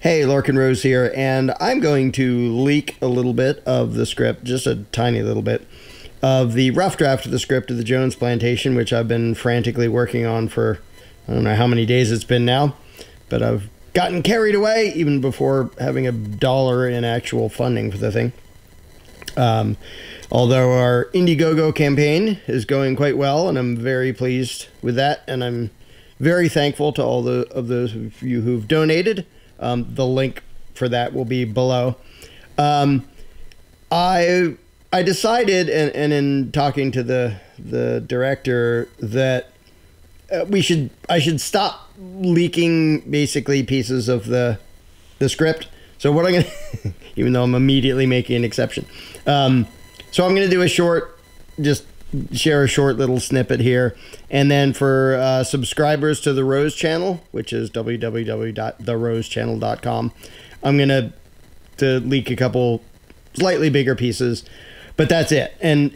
Hey, Larkin Rose here, and I'm going to leak a little bit of the script, just a tiny little bit, of the rough draft of the script of the Jones Plantation, which I've been frantically working on for, I don't know how many days it's been now, but I've gotten carried away even before having $1 in actual funding for the thing. Although our IndieGoGo campaign is going quite well, and I'm very pleased with that, and I'm very thankful to all of those of you who've donated. The link for that will be below. I decided, and in talking to the director, that I should stop leaking basically pieces of the script. So what I'm gonna, even though I'm immediately making an exception, so I'm gonna do a short, just share a short little snippet here, and then for subscribers to the Rose channel, which is www.therosechannel.com, I'm gonna leak a couple slightly bigger pieces, but that's it. And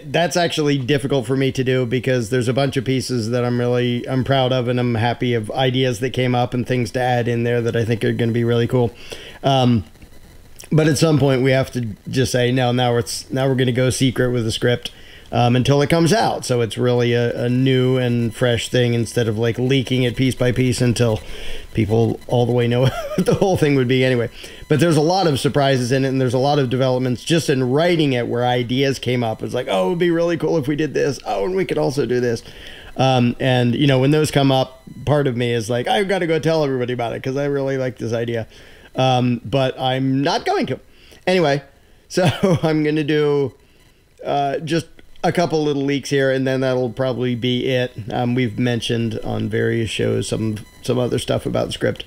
that's actually difficult for me to do because there's a bunch of pieces that I'm proud of, and I'm happy of ideas that came up and things to add in there that I think are going to be really cool. But at some point we have to just say no. Now we're going to go secret with the script until it comes out. So it's really a new and fresh thing instead of like leaking it piece by piece until people all the way know what the whole thing would be anyway. But there's a lot of surprises in it, and there's a lot of developments just in writing it where ideas came up. It's like, oh, it would be really cool if we did this. Oh, and we could also do this. And, you know, when those come up, part of me is like, I've got to go tell everybody about it because I really like this idea. But I'm not going to. Anyway, so I'm going to do just a couple little leaks here, and then that'll probably be it. We've mentioned on various shows some other stuff about the script,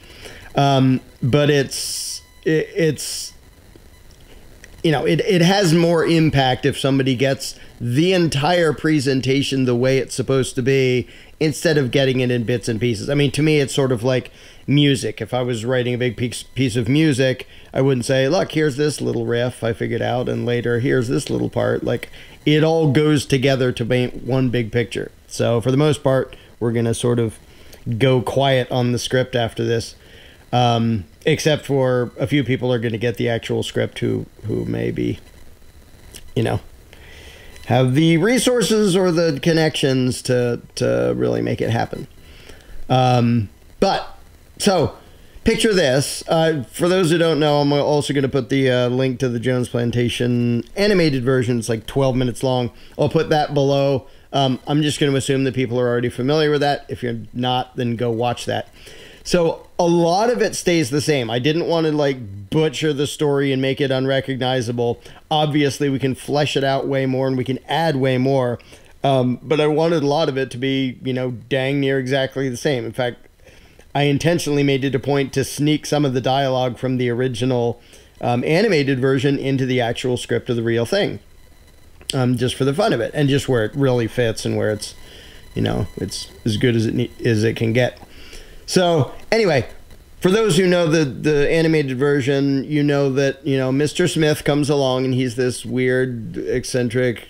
but it's you know, it has more impact if somebody gets the entire presentation the way it's supposed to be instead of getting it in bits and pieces. I mean, to me, it's sort of like music. If I was writing a big piece of music, I wouldn't say, look, here's this little riff I figured out, and later here's this little part. Like, it all goes together to make one big picture. So for the most part, we're going to sort of go quiet on the script after this, except for a few people are going to get the actual script who maybe, you know, have the resources or the connections to really make it happen. So picture this. For those who don't know, I'm also going to put the link to the Jones Plantation animated version. It's like 12 minutes long. I'll put that below. I'm just going to assume that people are already familiar with that. If you're not, then go watch that. So a lot of it stays the same. I didn't want to like butcher the story and make it unrecognizable. Obviously, we can flesh it out way more and we can add way more. But I wanted a lot of it to be, you know, dang near exactly the same. In fact, I intentionally made it a point to sneak some of the dialogue from the original animated version into the actual script of the real thing, just for the fun of it, and just where it really fits and where it's, you know, it's as good as it can get. So anyway, for those who know the animated version, you know that, you know, Mr. Smith comes along and he's this weird, eccentric,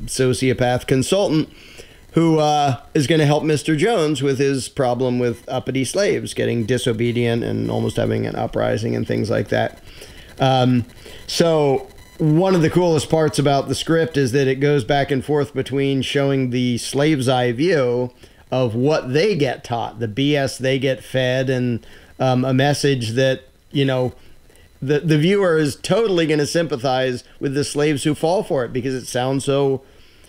sociopath consultant who is going to help Mr. Jones with his problem with uppity slaves getting disobedient and almost having an uprising and things like that. So one of the coolest parts about the script is that it goes back and forth between showing the slave's eye view of what they get taught, the BS they get fed, and a message that, you know, the viewer is totally going to sympathize with the slaves who fall for it because it sounds so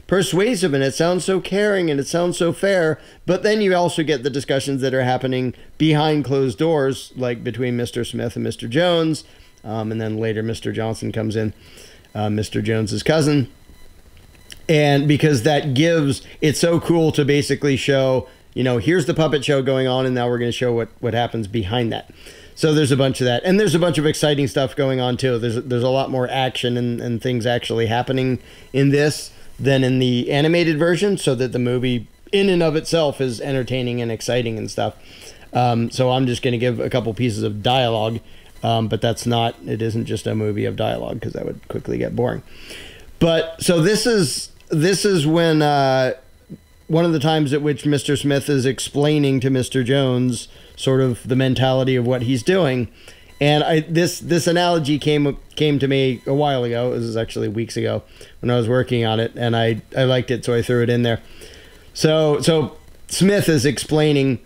persuasive and it sounds so caring and it sounds so fair. But then you also get the discussions that are happening behind closed doors, like between Mr. Smith and Mr. Jones, and then later Mr. Johnson comes in, Mr. Jones's cousin. And because that gives, it's so cool to basically show, you know, here's the puppet show going on, and now we're going to show what happens behind that. So there's a bunch of that, and there's a bunch of exciting stuff going on too. There's a lot more action and things actually happening in this than in the animated version, so that the movie in and of itself is entertaining and exciting and stuff. So I'm just going to give a couple pieces of dialogue, but it isn't just a movie of dialogue because that would quickly get boring. But so this is when one of the times at which Mr. Smith is explaining to Mr. Jones sort of the mentality of what he's doing. And this analogy came to me a while ago. This is actually weeks ago when I was working on it, and I liked it, so I threw it in there. So Smith is explaining,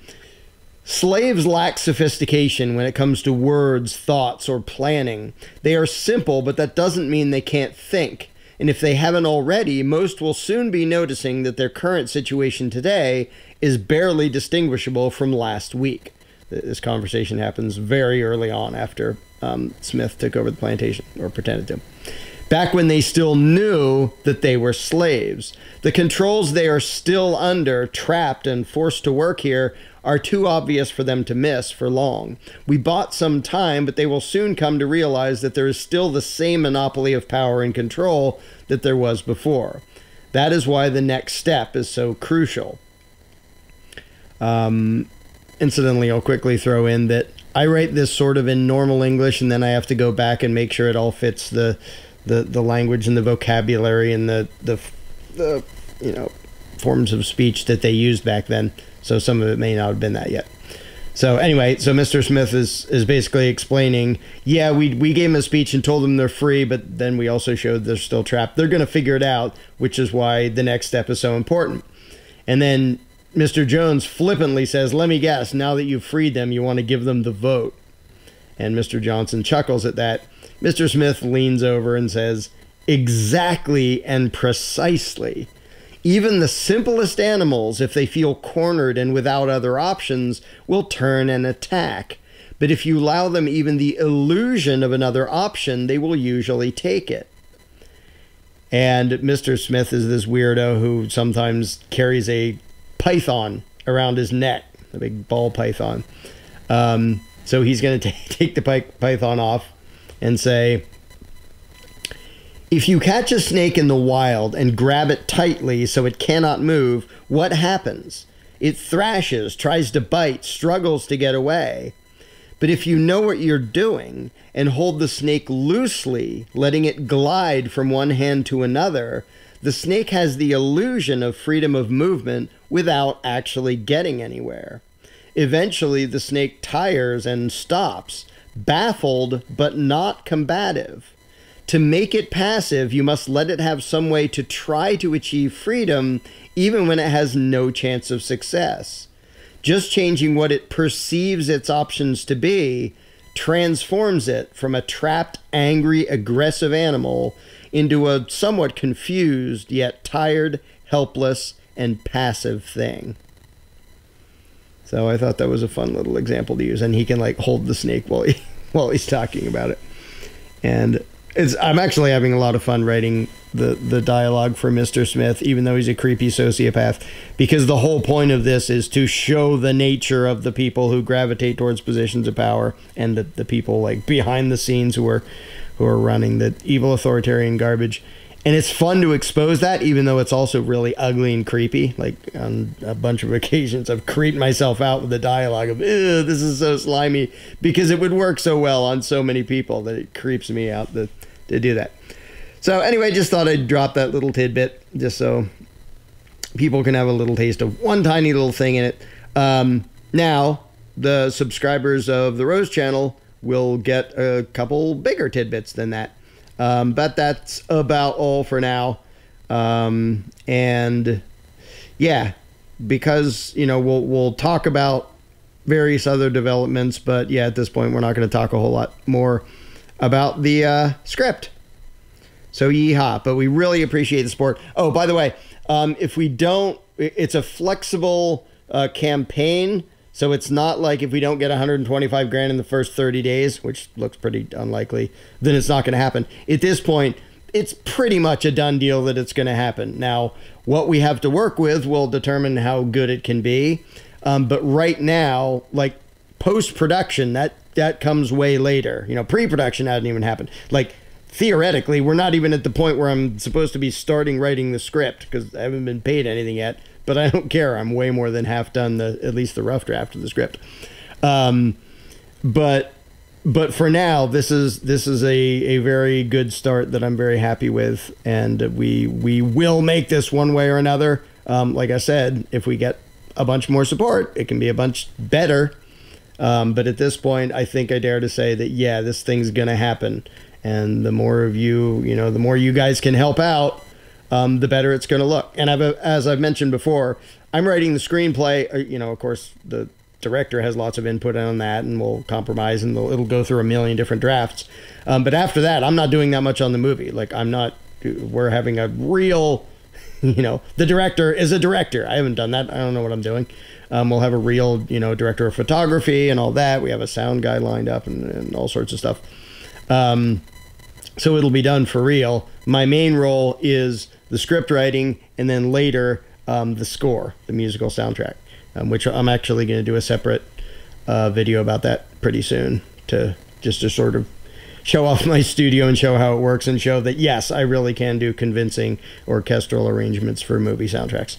slaves lack sophistication when it comes to words, thoughts, or planning. They are simple, but that doesn't mean they can't think. And if they haven't already, most will soon be noticing that their current situation today is barely distinguishable from last week. This conversation happens very early on after Smith took over the plantation, or pretended to. Back when they still knew that they were slaves. The controls they are still under, trapped and forced to work here, are too obvious for them to miss for long. We bought some time, but they will soon come to realize that there is still the same monopoly of power and control that there was before. That is why the next step is so crucial. Incidentally, I'll quickly throw in that I write this sort of in normal English, and then I have to go back and make sure it all fits the language and the vocabulary and the forms of speech that they used back then. So some of it may not have been that yet. So anyway, so Mr. Smith is basically explaining, yeah, we gave them a speech and told them they're free, but then we also showed they're still trapped. They're going to figure it out, which is why the next step is so important. And then Mr. Jones flippantly says, let me guess, now that you've freed them, you want to give them the vote. And Mr. Johnson chuckles at that. Mr. Smith leans over and says, exactly and precisely. Even the simplest animals, if they feel cornered and without other options, will turn and attack. But if you allow them even the illusion of another option, they will usually take it. And Mr. Smith is this weirdo who sometimes carries a python around his neck, a big ball python. So he's going to take the python off and say, if you catch a snake in the wild and grab it tightly so it cannot move, what happens? It thrashes, tries to bite, struggles to get away. But if you know what you're doing and hold the snake loosely, letting it glide from one hand to another, the snake has the illusion of freedom of movement without actually getting anywhere. Eventually, the snake tires and stops, baffled but not combative. To make it passive, you must let it have some way to try to achieve freedom, even when it has no chance of success. Just changing what it perceives its options to be transforms it from a trapped, angry, aggressive animal into a somewhat confused, yet tired, helpless, and passive thing. So I thought that was a fun little example to use, and he can like hold the snake while he's talking about it. And I'm actually having a lot of fun writing the dialogue for Mr. Smith, even though he's a creepy sociopath, because the whole point of this is to show the nature of the people who gravitate towards positions of power, and the people like behind the scenes who are running the evil authoritarian garbage. And it's fun to expose that, even though it's also really ugly and creepy. Like, on a bunch of occasions, I've creeped myself out with the dialogue of, ew, this is so slimy, because it would work so well on so many people that it creeps me out to do that. So anyway, just thought I'd drop that little tidbit, just so people can have a little taste of one tiny little thing in it. Now, the subscribers of the Rose channel will get a couple bigger tidbits than that. But that's about all for now. And yeah, because, we'll talk about various other developments, but yeah, at this point, we're not going to talk a whole lot more about the script. So yeehaw, but we really appreciate the support. Oh, by the way, if we don't, it's a flexible campaign. So it's not like if we don't get 125 grand in the first 30 days, which looks pretty unlikely, then it's not going to happen. At this point, it's pretty much a done deal that it's going to happen. Now, what we have to work with will determine how good it can be. But right now, like post-production, that comes way later. Pre-production hasn't even happened. Like, theoretically, we're not even at the point where I'm supposed to be starting writing the script, because I haven't been paid anything yet. But I don't care. I'm way more than half done, at least the rough draft of the script. But for now, this is a very good start that I'm very happy with, and we will make this one way or another. Like I said, if we get a bunch more support, it can be a bunch better. But at this point, I think I dare to say that, yeah, this thing's going to happen. And the more of you, the more you guys can help out, the better it's going to look. And as I've mentioned before, I'm writing the screenplay. Of course, the director has lots of input on that, and we'll compromise, and it'll go through a million different drafts. But after that, I'm not doing that much on the movie. Like, we're having a real, the director is a director. I haven't done that. I don't know what I'm doing. We'll have a real, director of photography and all that. We have a sound guy lined up and all sorts of stuff. So it'll be done for real. My main role is the script writing, and then later the score, the musical soundtrack, which I'm actually going to do a separate video about that pretty soon to sort of show off my studio and show how it works, and show that, yes, I really can do convincing orchestral arrangements for movie soundtracks.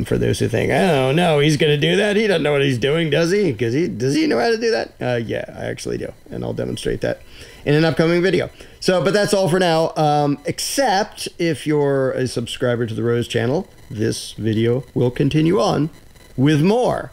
For those who think, oh, no, he's going to do that. He doesn't know what he's doing, does he? Does he know how to do that? Yeah, I actually do. And I'll demonstrate that in an upcoming video. But that's all for now. Except if you're a subscriber to the Rose channel, this video will continue on with more.